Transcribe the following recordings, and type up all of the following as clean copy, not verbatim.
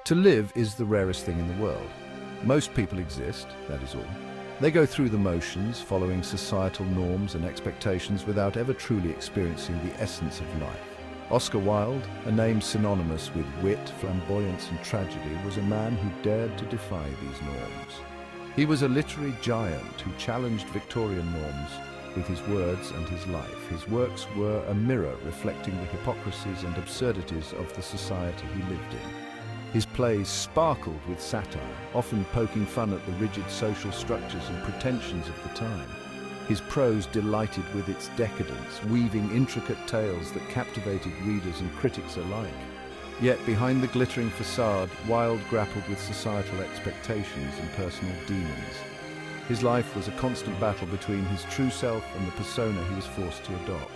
To live is the rarest thing in the world. Most people exist, that is all. They go through the motions, following societal norms and expectations without ever truly experiencing the essence of life. Oscar Wilde, a name synonymous with wit, flamboyance and tragedy, was a man who dared to defy these norms. He was a literary giant who challenged Victorian norms with his words and his life. His works were a mirror reflecting the hypocrisies and absurdities of the society he lived in. His plays sparkled with satire, often poking fun at the rigid social structures and pretensions of the time. His prose delighted with its decadence, weaving intricate tales that captivated readers and critics alike. Yet behind the glittering facade, Wilde grappled with societal expectations and personal demons. His life was a constant battle between his true self and the persona he was forced to adopt.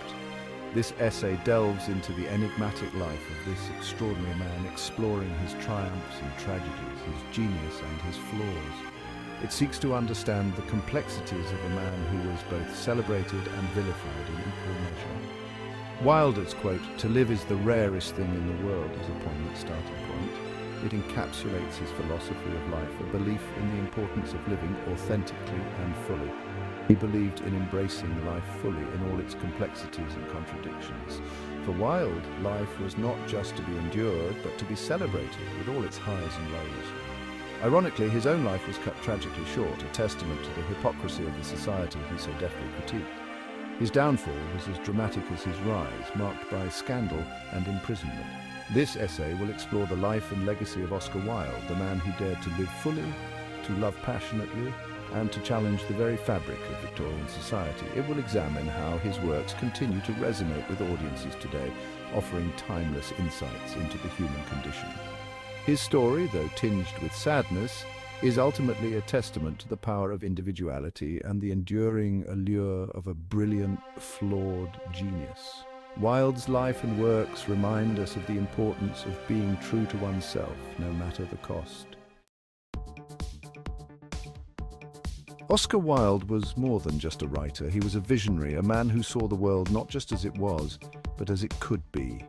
This essay delves into the enigmatic life of this extraordinary man, exploring his triumphs and tragedies, his genius and his flaws. It seeks to understand the complexities of a man who was both celebrated and vilified in equal measure. Wilder's quote, "To live is the rarest thing in the world," is a poignant starting point. It encapsulates his philosophy of life, a belief in the importance of living authentically and fully. He believed in embracing life fully in all its complexities and contradictions. For Wilde, life was not just to be endured, but to be celebrated with all its highs and lows. Ironically, his own life was cut tragically short, a testament to the hypocrisy of the society he so deftly critiqued. His downfall was as dramatic as his rise, marked by scandal and imprisonment. This essay will explore the life and legacy of Oscar Wilde, the man who dared to live fully, to love passionately, and to challenge the very fabric of Victorian society. It will examine how his works continue to resonate with audiences today, offering timeless insights into the human condition. His story, though tinged with sadness, is ultimately a testament to the power of individuality and the enduring allure of a brilliant, flawed genius. Wilde's life and works remind us of the importance of being true to oneself, no matter the cost. Oscar Wilde was more than just a writer. He was a visionary, a man who saw the world not just as it was, but as it could be.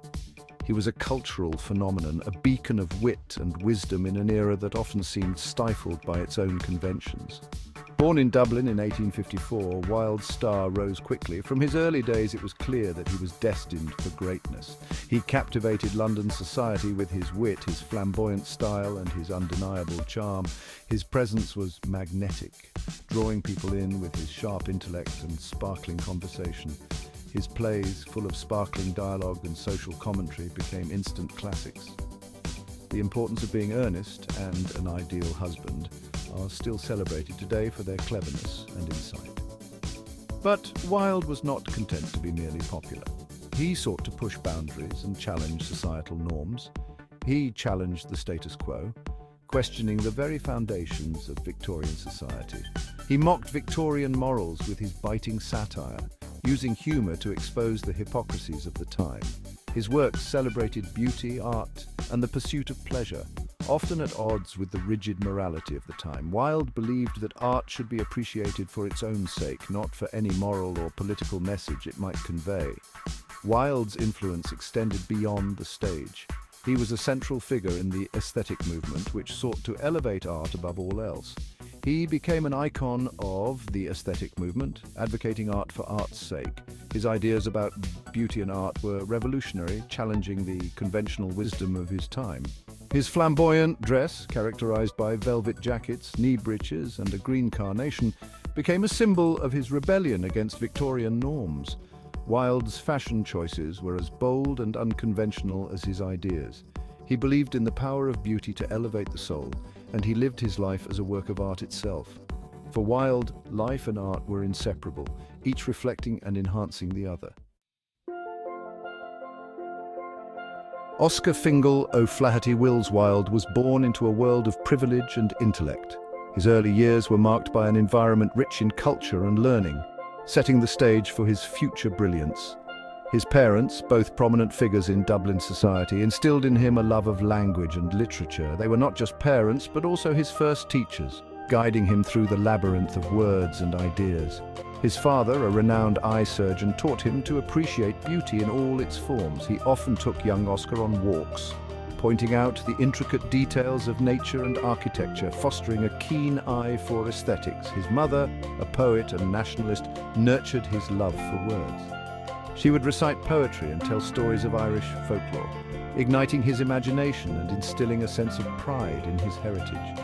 He was a cultural phenomenon, a beacon of wit and wisdom in an era that often seemed stifled by its own conventions. Born in Dublin in 1854, Wilde's star rose quickly. From his early days, it was clear that he was destined for greatness. He captivated London society with his wit, his flamboyant style, and his undeniable charm. His presence was magnetic, drawing people in with his sharp intellect and sparkling conversation. His plays, full of sparkling dialogue and social commentary, became instant classics. The Importance of Being Earnest and An Ideal Husband are still celebrated today for their cleverness and insight. But Wilde was not content to be merely popular. He sought to push boundaries and challenge societal norms. He challenged the status quo, questioning the very foundations of Victorian society. He mocked Victorian morals with his biting satire, using humour to expose the hypocrisies of the time. His works celebrated beauty, art, and the pursuit of pleasure, often at odds with the rigid morality of the time. Wilde believed that art should be appreciated for its own sake, not for any moral or political message it might convey. Wilde's influence extended beyond the stage. He was a central figure in the aesthetic movement, which sought to elevate art above all else. He became an icon of the aesthetic movement, advocating art for art's sake. His ideas about beauty and art were revolutionary, challenging the conventional wisdom of his time. His flamboyant dress, characterized by velvet jackets, knee breeches, and a green carnation, became a symbol of his rebellion against Victorian norms. Wilde's fashion choices were as bold and unconventional as his ideas. He believed in the power of beauty to elevate the soul, and he lived his life as a work of art itself. For Wilde, life and art were inseparable, each reflecting and enhancing the other. Oscar Fingal O'Flaherty Wills Wilde was born into a world of privilege and intellect. His early years were marked by an environment rich in culture and learning, setting the stage for his future brilliance. His parents, both prominent figures in Dublin society, instilled in him a love of language and literature. They were not just parents, but also his first teachers, guiding him through the labyrinth of words and ideas. His father, a renowned eye surgeon, taught him to appreciate beauty in all its forms. He often took young Oscar on walks, pointing out the intricate details of nature and architecture, fostering a keen eye for aesthetics. His mother, a poet and nationalist, nurtured his love for words. She would recite poetry and tell stories of Irish folklore, igniting his imagination and instilling a sense of pride in his heritage.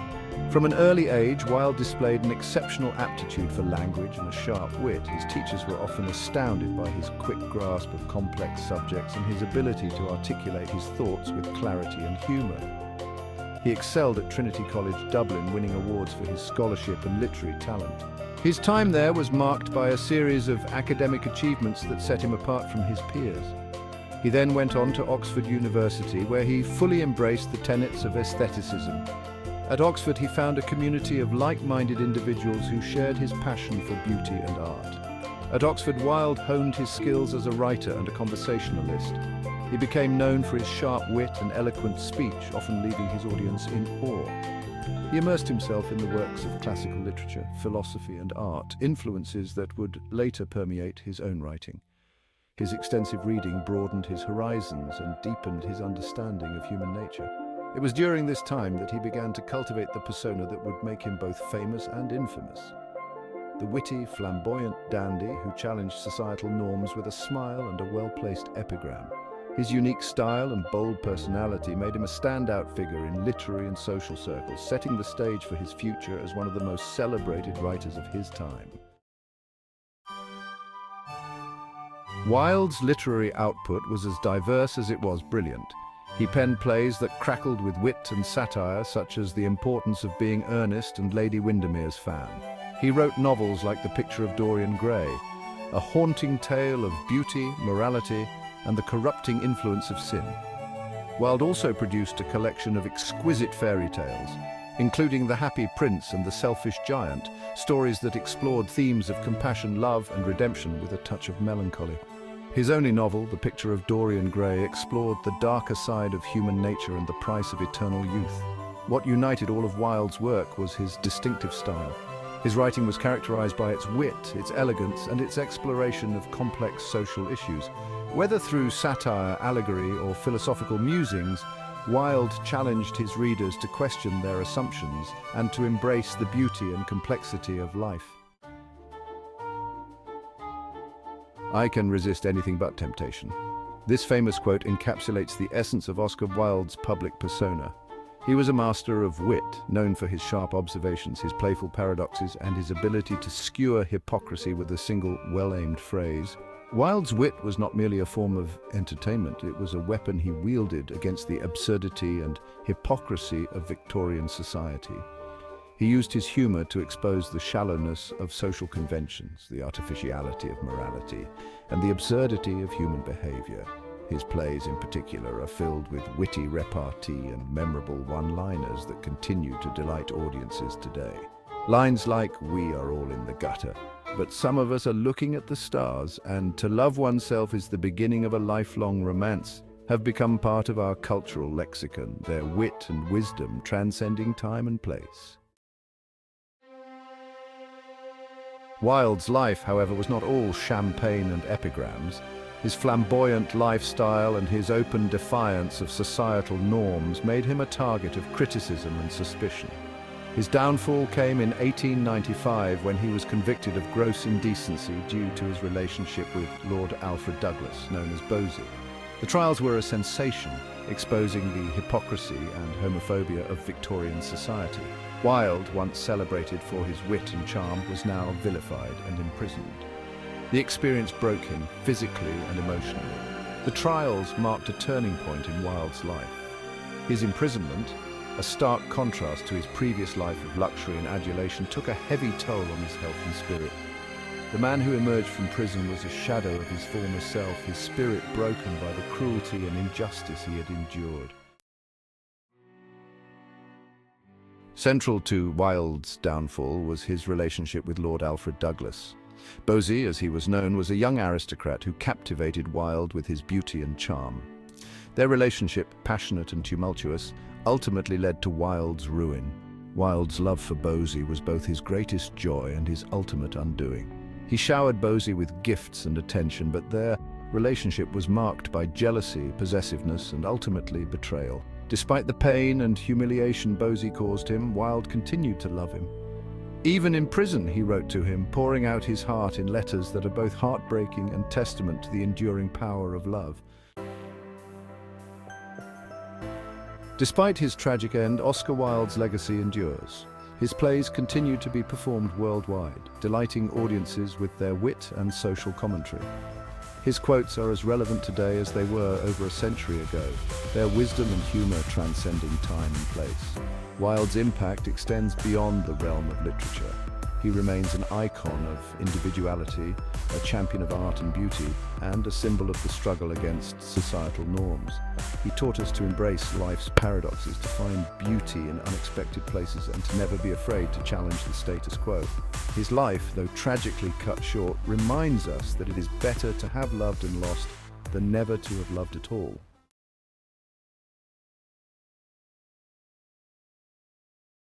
From an early age, Wilde displayed an exceptional aptitude for language and a sharp wit. His teachers were often astounded by his quick grasp of complex subjects and his ability to articulate his thoughts with clarity and humour. He excelled at Trinity College, Dublin, winning awards for his scholarship and literary talent. His time there was marked by a series of academic achievements that set him apart from his peers. He then went on to Oxford University, where he fully embraced the tenets of aestheticism. At Oxford, he found a community of like-minded individuals who shared his passion for beauty and art. At Oxford, Wilde honed his skills as a writer and a conversationalist. He became known for his sharp wit and eloquent speech, often leaving his audience in awe. He immersed himself in the works of classical literature, philosophy, and art, influences that would later permeate his own writing. His extensive reading broadened his horizons and deepened his understanding of human nature. It was during this time that he began to cultivate the persona that would make him both famous and infamous. The witty, flamboyant dandy who challenged societal norms with a smile and a well-placed epigram. His unique style and bold personality made him a standout figure in literary and social circles, setting the stage for his future as one of the most celebrated writers of his time. Wilde's literary output was as diverse as it was brilliant. He penned plays that crackled with wit and satire, such as The Importance of Being Earnest and Lady Windermere's Fan. He wrote novels like The Picture of Dorian Gray, a haunting tale of beauty, morality, and the corrupting influence of sin. Wilde also produced a collection of exquisite fairy tales, including The Happy Prince and The Selfish Giant, stories that explored themes of compassion, love, and redemption with a touch of melancholy. His only novel, The Picture of Dorian Gray, explored the darker side of human nature and the price of eternal youth. What united all of Wilde's work was his distinctive style. His writing was characterized by its wit, its elegance, and its exploration of complex social issues. Whether through satire, allegory, or philosophical musings, Wilde challenged his readers to question their assumptions and to embrace the beauty and complexity of life. "I can resist anything but temptation." This famous quote encapsulates the essence of Oscar Wilde's public persona. He was a master of wit, known for his sharp observations, his playful paradoxes, and his ability to skewer hypocrisy with a single, well-aimed phrase. Wilde's wit was not merely a form of entertainment, it was a weapon he wielded against the absurdity and hypocrisy of Victorian society. He used his humor to expose the shallowness of social conventions, the artificiality of morality, and the absurdity of human behavior. His plays, in particular, are filled with witty repartee and memorable one-liners that continue to delight audiences today. Lines like, "We are all in the gutter, but some of us are looking at the stars," and "To love oneself is the beginning of a lifelong romance," have become part of our cultural lexicon, their wit and wisdom transcending time and place. Wilde's life, however, was not all champagne and epigrams. His flamboyant lifestyle and his open defiance of societal norms made him a target of criticism and suspicion. His downfall came in 1895 when he was convicted of gross indecency due to his relationship with Lord Alfred Douglas, known as Bosie. The trials were a sensation, exposing the hypocrisy and homophobia of Victorian society. Wilde, once celebrated for his wit and charm, was now vilified and imprisoned. The experience broke him physically and emotionally. The trials marked a turning point in Wilde's life. His imprisonment, a stark contrast to his previous life of luxury and adulation, took a heavy toll on his health and spirit. The man who emerged from prison was a shadow of his former self, his spirit broken by the cruelty and injustice he had endured. Central to Wilde's downfall was his relationship with Lord Alfred Douglas. Bosie, as he was known, was a young aristocrat who captivated Wilde with his beauty and charm. Their relationship, passionate and tumultuous, ultimately led to Wilde's ruin. Wilde's love for Bosie was both his greatest joy and his ultimate undoing. He showered Bosie with gifts and attention, but their relationship was marked by jealousy, possessiveness, and ultimately betrayal. Despite the pain and humiliation Bosie caused him, Wilde continued to love him. Even in prison, he wrote to him, pouring out his heart in letters that are both heartbreaking and testament to the enduring power of love. Despite his tragic end, Oscar Wilde's legacy endures. His plays continue to be performed worldwide, delighting audiences with their wit and social commentary. His quotes are as relevant today as they were over a century ago, their wisdom and humor transcending time and place. Wilde's impact extends beyond the realm of literature. He remains an icon of individuality, a champion of art and beauty, and a symbol of the struggle against societal norms. He taught us to embrace life's paradoxes, to find beauty in unexpected places, and to never be afraid to challenge the status quo. His life, though tragically cut short, reminds us that it is better to have loved and lost than never to have loved at all.